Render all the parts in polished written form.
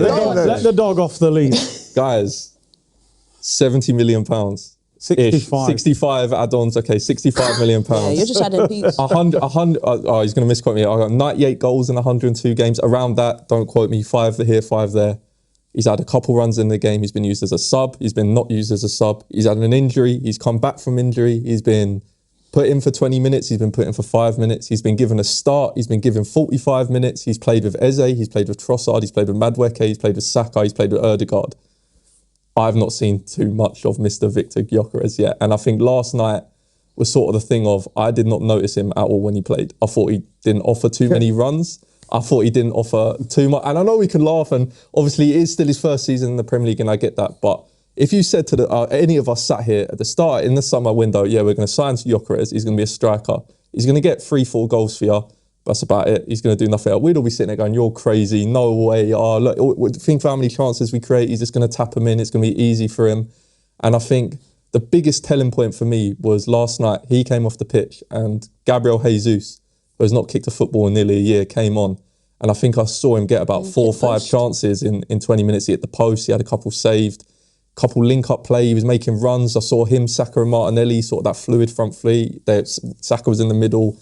Let the dog off the leash. Guys, £70 million. 65. 65 add-ons, okay, £65 million. Yeah, you're just adding peas. 100, oh, he's going to misquote me. I got 98 goals in 102 games. Around that, don't quote me, 5 here, 5 there. He's had a couple runs in the game. He's been used as a sub. He's been not used as a sub. He's had an injury. He's come back from injury. He's been put in for 20 minutes. He's been put in for 5 minutes. He's been given a start. He's been given 45 minutes. He's played with Eze. He's played with Trossard. He's played with Madueke. He's played with Saka. He's played with Ødegaard. I've not seen too much of Mr. Viktor Gyökeres yet. And I think last night was sort of the thing of, I did not notice him at all when he played. I thought he didn't offer too many runs. I thought he didn't offer too much. And I know we can laugh, and obviously it is still his first season in the Premier League, and I get that. But if you said to any of us sat here at the start in the summer window, yeah, we're going to sign Gyökeres, he's going to be a striker. He's going to get 3-4 goals for you. That's about it. He's going to do nothing else. We'd all be sitting there going, you're crazy. No way. Oh, look, think how many chances we create. He's just going to tap them in. It's going to be easy for him. And I think the biggest telling point for me was last night. He came off the pitch and Gabriel Jesus, who has not kicked a football in nearly a year, came on. And I think I saw him get about 4 or 5 chances in 20 minutes. He hit the post. He had a couple saved, couple link-up play. He was making runs. I saw him, Saka and Martinelli, sort of that fluid front three. Saka was in the middle.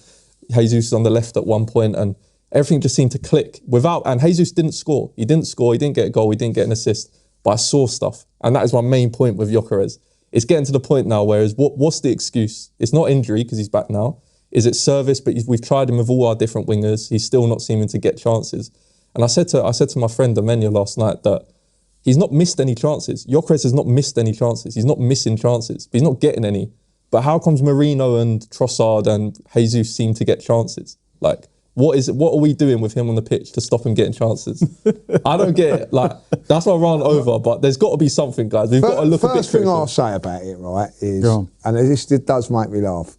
Jesus was on the left at one point, and everything just seemed to click. And Jesus didn't score. He didn't score. He didn't get a goal. He didn't get an assist. But I saw stuff. And that is my main point with Gyökeres. It's getting to the point now where what's the excuse? It's not injury because he's back now. Is it service? But we've tried him with all our different wingers. He's still not seeming to get chances. And I said to my friend Amenya last night that he's not missed any chances. Gyökeres has not missed any chances. He's not missing chances, but he's not getting any. But how comes Marino and Trossard and Jesus seem to get chances? Like, what are we doing with him on the pitch to stop him getting chances? I don't get it. Like, that's my run over, but there's got to be something, guys. We've got to look a bit critical. First thing I'll say about it, right, is, and this does make me laugh,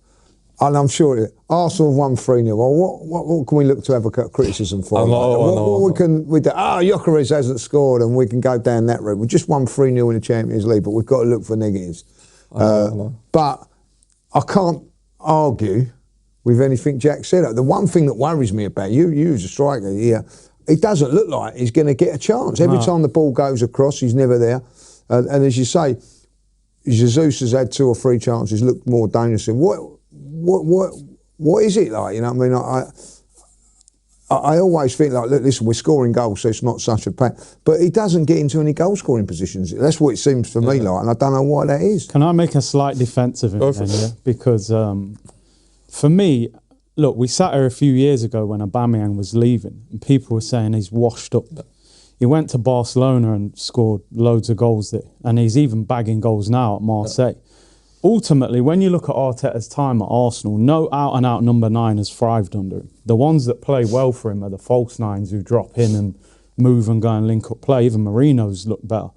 and I'm sure Arsenal have won 3-0. Well, what can we look to have a criticism for? What can we do? Gyökeres hasn't scored and we can go down that route. We just won 3-0 in the Champions League, but we've got to look for negatives. But I can't argue with anything Jack said. The one thing that worries me about you as a striker here, it doesn't look like he's going to get a chance. Every time the ball goes across, he's never there. And as you say, Jesus has had 2 or 3 chances, looked more dangerous. What is it like? You know what I mean? I always think like, look, listen, we're scoring goals, so it's not such a pain. But he doesn't get into any goal-scoring positions. That's what it seems for me like, and I don't know why that is. Can I make a slight defence of him then, yeah? Because for me, look, we sat here a few years ago when Aubameyang was leaving, and people were saying he's washed up. He went to Barcelona and scored loads of goals there, and he's even bagging goals now at Marseille. Ultimately, when you look at Arteta's time at Arsenal, no out-and-out number 9 has thrived under him. The ones that play well for him are the false 9s who drop in and move and go and link up play. Even Marino's look better.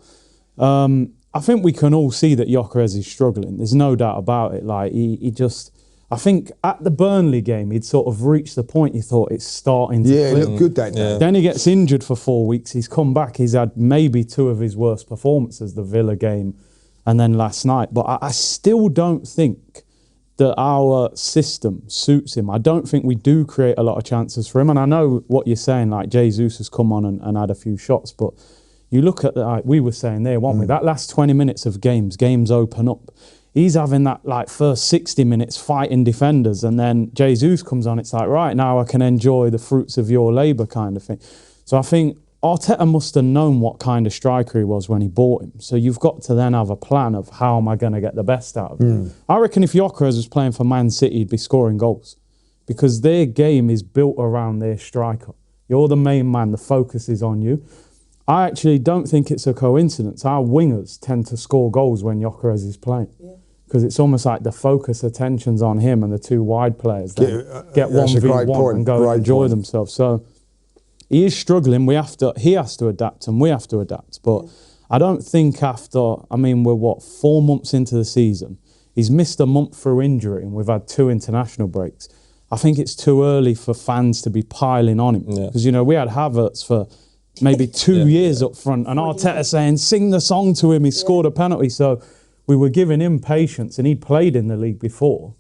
I think we can all see that Gyökeres is struggling. There's no doubt about it. Like he just, I think at the Burnley game, he'd sort of reached the point you thought it's starting to click. He looked good that day. Then he gets injured for 4 weeks. He's come back. He's had maybe 2 of his worst performances, the Villa game and then last night. But I still don't think that our system suits him. I don't think we do create a lot of chances for him. And I know what you're saying, like Jesus has come on and had a few shots, but you look at, like we were saying there, weren't we? That last 20 minutes of games open up. He's having that like first 60 minutes fighting defenders, and then Jesus comes on, it's like, right, now I can enjoy the fruits of your labour kind of thing. So I think Arteta must have known what kind of striker he was when he bought him. So you've got to then have a plan of how am I going to get the best out of him. I reckon if Gyökeres was playing for Man City, he'd be scoring goals because their game is built around their striker. You're the main man, the focus is on you. I actually don't think it's a coincidence. Our wingers tend to score goals when Gyökeres is playing. Because it's almost like the focus attention's on him and the 2 wide players get 1v1 and go and enjoy themselves. So he is struggling. He has to adapt and we have to adapt. But I don't think we're 4 months into the season. He's missed a month through injury and we've had 2 international breaks. I think it's too early for fans to be piling on him. Because, we had Havertz for maybe 2 years up front and Arteta saying, sing the song to him, he scored a penalty. So we were giving him patience and he'd played in the league before.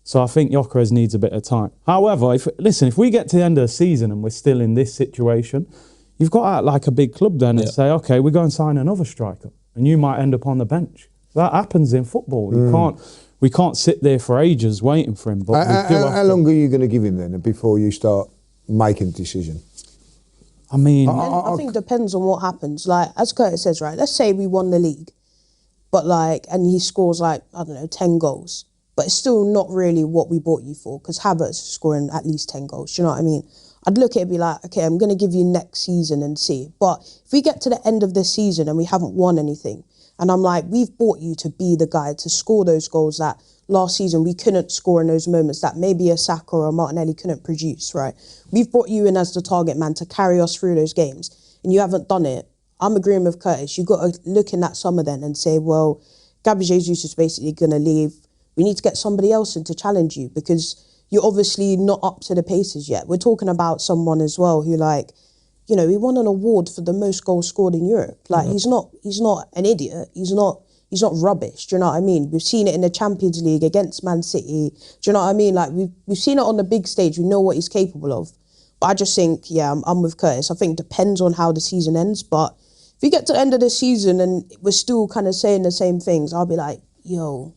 So I think Gyökeres needs a bit of time. However, if we get to the end of the season and we're still in this situation, you've got to act like a big club then and say, okay, we go and sign another striker, and you might end up on the bench. That happens in football. We can't sit there for ages waiting for him. But how long are you going to give him then before you start making a decision? I mean, I think it depends on what happens. Like, as Curtis says, right, let's say we won the league, but like, and he scores like, I don't know, 10 goals, but it's still not really what we bought you for, because Havertz is scoring at least 10 goals. Do you know what I mean? I'd look at it and be like, okay, I'm going to give you next season and see. But if we get to the end of the season and we haven't won anything, and I'm like, we've bought you to be the guy to score those goals that last season we couldn't score in those moments that maybe a Saka or a Martinelli couldn't produce, right? We've brought you in as the target man to carry us through those games, and you haven't done it. I'm agreeing with Curtis. You've got to look in that summer then and say, well, Gabby Jesus is basically going to leave. We need to get somebody else in to challenge you, because you're obviously not up to the paces yet. We're talking about someone as well who, like, you know, he won an award for the most goals scored in Europe. Like, he's not an idiot. He's not rubbish. Do you know what I mean? We've seen it in the Champions League against Man City. Do you know what I mean? Like, we've seen it on the big stage. We know what he's capable of. But I just think, yeah, I'm with Curtis. I think it depends on how the season ends. But if we get to the end of the season and we're still kind of saying the same things, I'll be like, yo,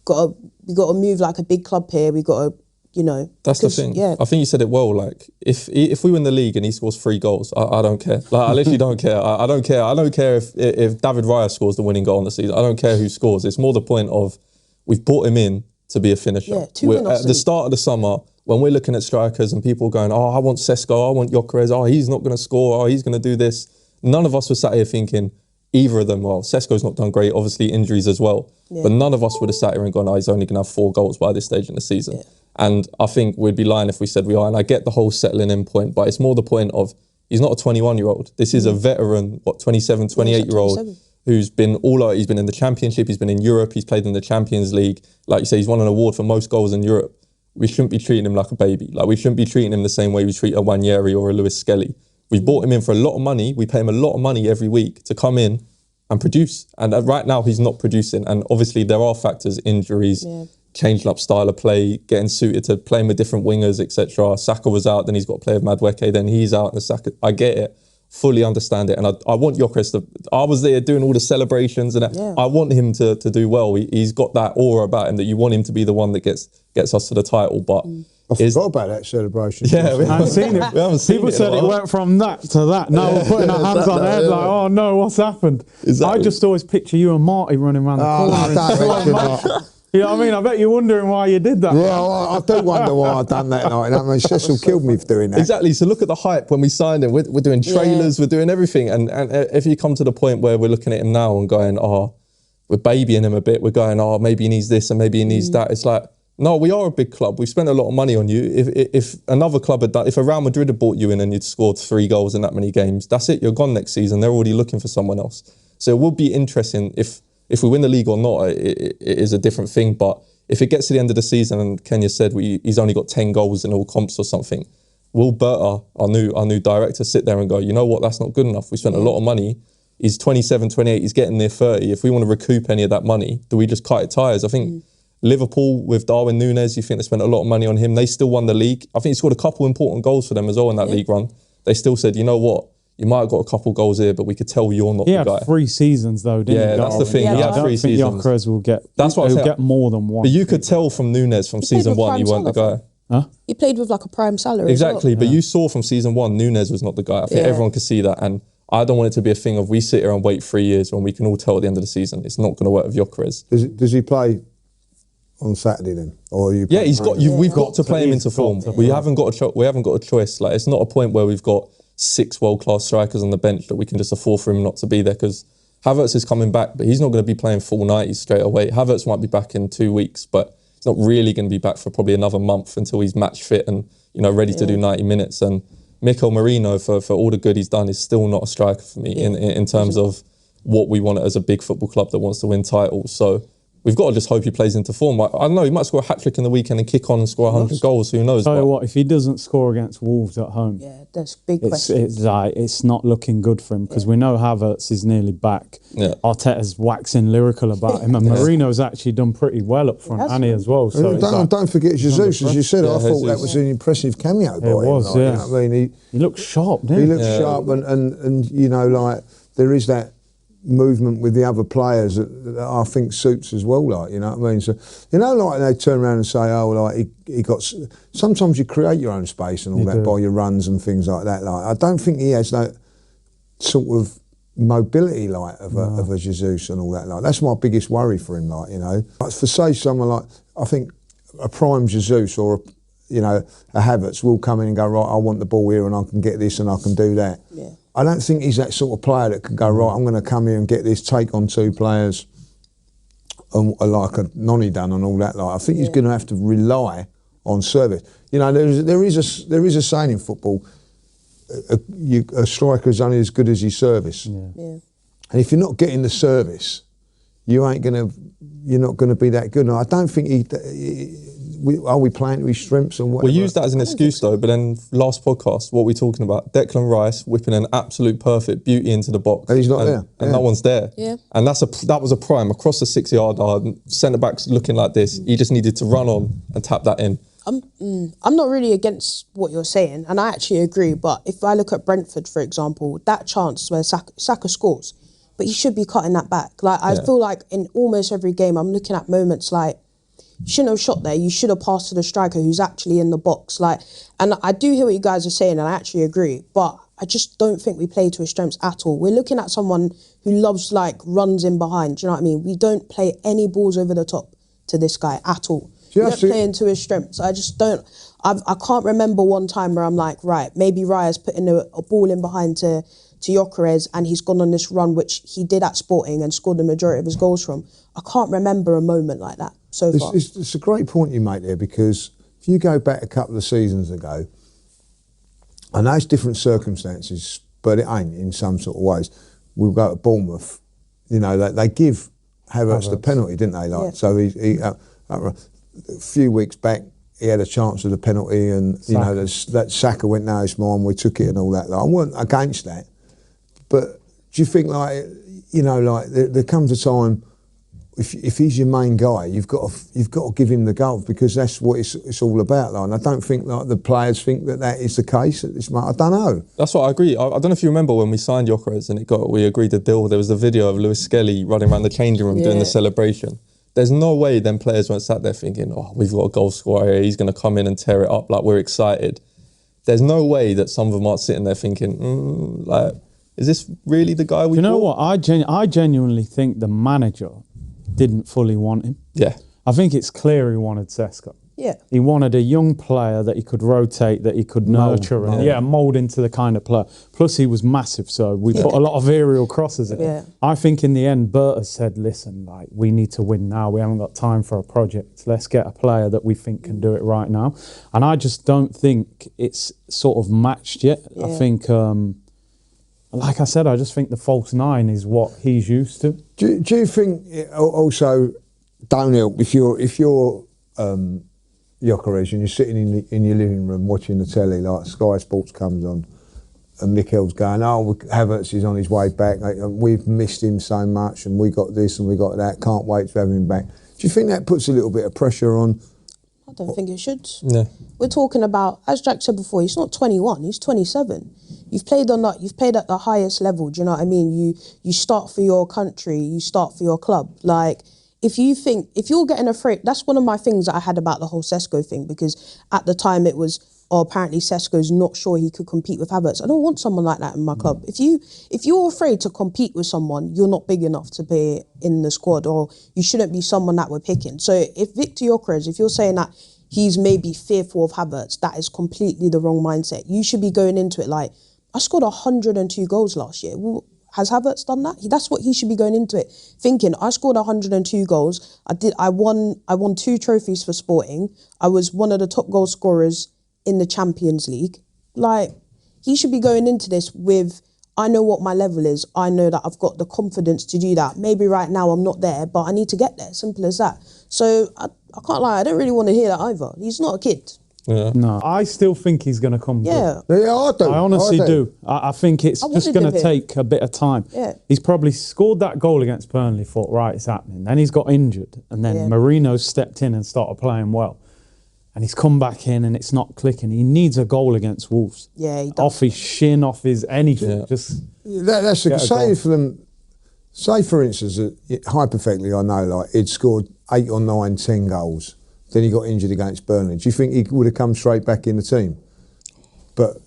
we got to move like a big club here. We got to, you know. That's the thing. Yeah. I think you said it well. Like, if we win the league and he scores 3 goals, I don't care. Like, I literally don't care. I don't care. I don't care if David Raya scores the winning goal in the season. I don't care who scores. It's more the point of we've brought him in to be a finisher. Yeah, at the start of the summer, when we're looking at strikers and people going, oh, I want Sesko, I want Gyökeres, oh, he's not going to score, oh, he's going to do this. None of us were sat here thinking either of them, well, Sesko's not done great, obviously injuries as well. Yeah. But none of us would have sat here and gone, oh, he's only going to have 4 goals by this stage in the season. Yeah. And I think we'd be lying if we said we are. And I get the whole settling in point, but it's more the point of he's not a 21-year-old. This is a veteran, 27, 28-year-old who's been all out. He's been in the Championship, he's been in Europe, he's played in the Champions League. Like you say, he's won an award for most goals in Europe. We shouldn't be treating him like a baby. Like, we shouldn't be treating him the same way we treat a Wanyeri or a Lewis Skelly. We've bought him in for a lot of money. We pay him a lot of money every week to come in and produce. And right now he's not producing. And obviously there are factors, injuries, changing up style of play, getting suited to playing with different wingers, etc. Saka was out, then he's got to play with Madueke, then he's out, and Saka. I get it, fully understand it, and I want Gyökeres to. I was there doing all the celebrations, and I want him to do well. He's got that aura about him that you want him to be the one that gets us to the title, but. I forgot about that celebration. Yeah, we haven't seen it. We haven't seen People it said it went from that to that. Now we're putting our hands on our head like, oh no, what's happened? Exactly. I just always picture you and Marty running around the corner. You know what I mean? I bet you're wondering why you did that. Well, I do wonder why I've done that night. I mean, Cecil killed me for doing that. Exactly. So look at the hype when we signed him. We're doing trailers, we're doing everything. And if you come to the point where we're looking at him now and going, oh, we're babying him a bit. We're going, oh, maybe he needs this and maybe he needs that. It's like, no, we are a big club. We've spent a lot of money on you. If another club had done, if a Real Madrid had bought you in and you'd scored 3 goals in that many games, that's it. You're gone next season. They're already looking for someone else. So it would be interesting if we win the league or not. It is a different thing. But if it gets to the end of the season and Kenya said he's only got 10 goals in all comps or something, will Berta, our new director, sit there and go, you know what? That's not good enough. We spent a lot of money. He's 27, 28. He's getting near 30. If we want to recoup any of that money, do we just cut it ties? I think. Liverpool with Darwin Núñez, you think they spent a lot of money on him. They still won the league. I think he scored a couple important goals for them as well in that league run. They still said, you know what, you might have got a couple goals here, but we could tell you're not the guy. He had 3 seasons though, didn't he? Yeah, that's the thing. Yeah, he had 3 seasons. I think Gyökeres will get. That's what he'll get more than one. But you could tell from Núñez from season 1 he weren't the guy. Huh? He played with like a prime salary. Exactly, but you saw from season 1 Núñez was not the guy. I think everyone could see that, and I don't want it to be a thing of we sit here and wait 3 years when we can all tell at the end of the season it's not going to work with Gyökeres. Does he play on Saturday then, or you? Yeah, we've got to play him into form. We haven't got a choice. Like, it's not a point where we've got 6 world-class strikers on the bench that we can just afford for him not to be there, because Havertz is coming back, but he's not going to be playing full 90s straight away. Havertz might be back in 2 weeks, but he's not really going to be back for probably another month until he's match fit and ready to do 90 minutes. And Mikel Merino, for all the good he's done, is still not a striker for me in terms of what we want as a big football club that wants to win titles. So we've got to just hope he plays into form. I don't know, he might score a hat-trick in the weekend and kick on and score 100 goals, who knows? Tell you what, if he doesn't score against Wolves at home, yeah, that's a big question. It's not looking good for him, because we know Havertz is nearly back. Yeah. Arteta's waxing lyrical about him, and Marino's actually done pretty well up front, and he as well. So don't forget Jesus, as you said. I thought that was an impressive cameo by him. It was, like, you know what I mean? He looked sharp, didn't he? He looked sharp, and you know, like, there is that movement with the other players that I think suits as well, like, you know what I mean? So, you know, like, they turn around and say, oh, like, he got... Sometimes you create your own space and all that by your runs and things like that. Like, I don't think he has that sort of mobility, like, of a Jesus and all that. Like, that's my biggest worry for him, like, you know. Like, for, say, someone like, I think a prime Jesus or, you know, a Havertz will come in and go, right, I want the ball here and I can get this and I can do that. Yeah. I don't think he's that sort of player that can go, right, I'm going to come here and get this, take on two players, and, like a Noni done and all that. Like, I think he's going to have to rely on service. You know, there is a saying in football, a striker is only as good as his service. Yeah. And if you're not getting the service, you're not going to be that good. And I don't think are we playing to his strengths and whatever? We use that as an excuse though, but then last podcast, what we're talking about, Declan Rice whipping an absolute perfect beauty into the box. And he's not there. And no one's there. Yeah. And that was a prime, across the 6-yard line, centre-backs looking like this. He just needed to run on and tap that in. I'm not really against what you're saying, and I actually agree, but if I look at Brentford, for example, that chance where Saka scores, but he should be cutting that back. Like, I feel like in almost every game, I'm looking at moments like, you shouldn't have shot there. You should have passed to the striker who's actually in the box. Like, and I do hear what you guys are saying, and I actually agree. But I just don't think we play to his strengths at all. We're looking at someone who loves, like, runs in behind. Do you know what I mean? We don't play any balls over the top to this guy at all. We don't play into his strengths. I just don't. I can't remember one time where I'm like, right, maybe Raya's putting a ball in behind to Gyökeres and he's gone on this run, which he did at Sporting and scored the majority of his goals from. I can't remember a moment like that so far. It's a great point you make there, because if you go back a couple of seasons ago, I know it's different circumstances, but it ain't in some sort of ways. We'll go to Bournemouth, you know, they give Havertz the penalty, didn't they? Like, so he a few weeks back, he had a chance of the penalty, and you know that Saka went, no, it's mine, we took it and all that. Like, I weren't against that, but do you think, like, you know, like there comes a time if he's your main guy, you've got to give him the goal, because that's what it's all about. Like, and I don't think like the players think that is the case at this moment. I don't know. That's what I agree. I don't know if you remember when we signed Gyökeres and we agreed the deal. There was a video of Lewis Skelly running around the changing room doing the celebration. There's no way them players weren't sat there thinking, oh, we've got a goal scorer here, he's going to come in and tear it up, like, we're excited. There's no way that some of them aren't sitting there thinking, like, is this really the guy we You know what? I genuinely think the manager didn't fully want him. Yeah. I think it's clear he wanted Sesko. Yeah. He wanted a young player that he could rotate, that he could nurture and mould into the kind of player. Plus, he was massive, so we put a lot of aerial crosses in. Yeah. I think in the end, Berta said, listen, like, we need to win now. We haven't got time for a project. Let's get a player that we think can do it right now. And I just don't think it's sort of matched yet. Yeah. I think, like I said, I just think the false nine is what he's used to. Do you think it also don't help if you're Gyökeres and you're sitting in your living room watching the telly, like Sky Sports comes on and Mikel's going, oh, Havertz is on his way back, we've missed him so much and we got this and we got that, can't wait to have him back. Do you think that puts a little bit of pressure on? I don't think it should. Yeah. We're talking about, as Jack said before, he's not 21, he's 27. You've played at the highest level, do you know what I mean? You start for your country, you start for your club. Like, if you're getting afraid, that's one of my things that I had about the whole Sesko thing, because at the time it was, apparently Sesko's not sure he could compete with Havertz. I don't want someone like that in my club. If you're afraid to compete with someone, you're not big enough to be in the squad, or you shouldn't be someone that we're picking. So if Viktor Gyökeres, if you're saying that he's maybe fearful of Havertz, that is completely the wrong mindset. You should be going into it like, I scored 102 goals last year. Well, has Havertz done that? That's what he should be going into it, thinking, I scored 102 goals. I won 2 trophies for Sporting. I was one of the top goal scorers in the Champions League. Like, he should be going into this with, I know what my level is. I know that I've got the confidence to do that. Maybe right now I'm not there, but I need to get there. Simple as that. So I can't lie, I don't really want to hear that either. He's not a kid. Yeah. No, I still think he's going to come Yeah. good. Yeah, I do. I honestly do. I think it's just going to take a bit of time. Yeah. He's probably scored that goal against Burnley, thought, right, it's happening. Then he's got injured, and then Marino stepped in and started playing well. And he's come back in and it's not clicking. He needs a goal against Wolves. Yeah, he does. Off his shin, off his anything. Yeah. Just That's a say for them. Say for instance, hypothetically, I know like he'd scored 8 or 9, 10 goals. Then he got injured against Burnley. Do you think he would have come straight back in the team? But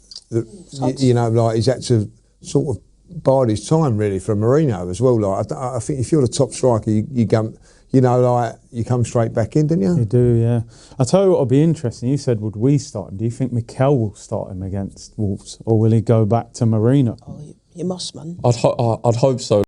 you know, like he's had to sort of bide his time really for Marino as well. Like I think if you're the top striker, you come, you know, like you come straight back in, don't you? You do, yeah. I tell you what will be interesting. You said, would we start him? Do you think Mikel will start him against Wolves, or will he go back to Marino? Oh, he must, man. I'd hope so.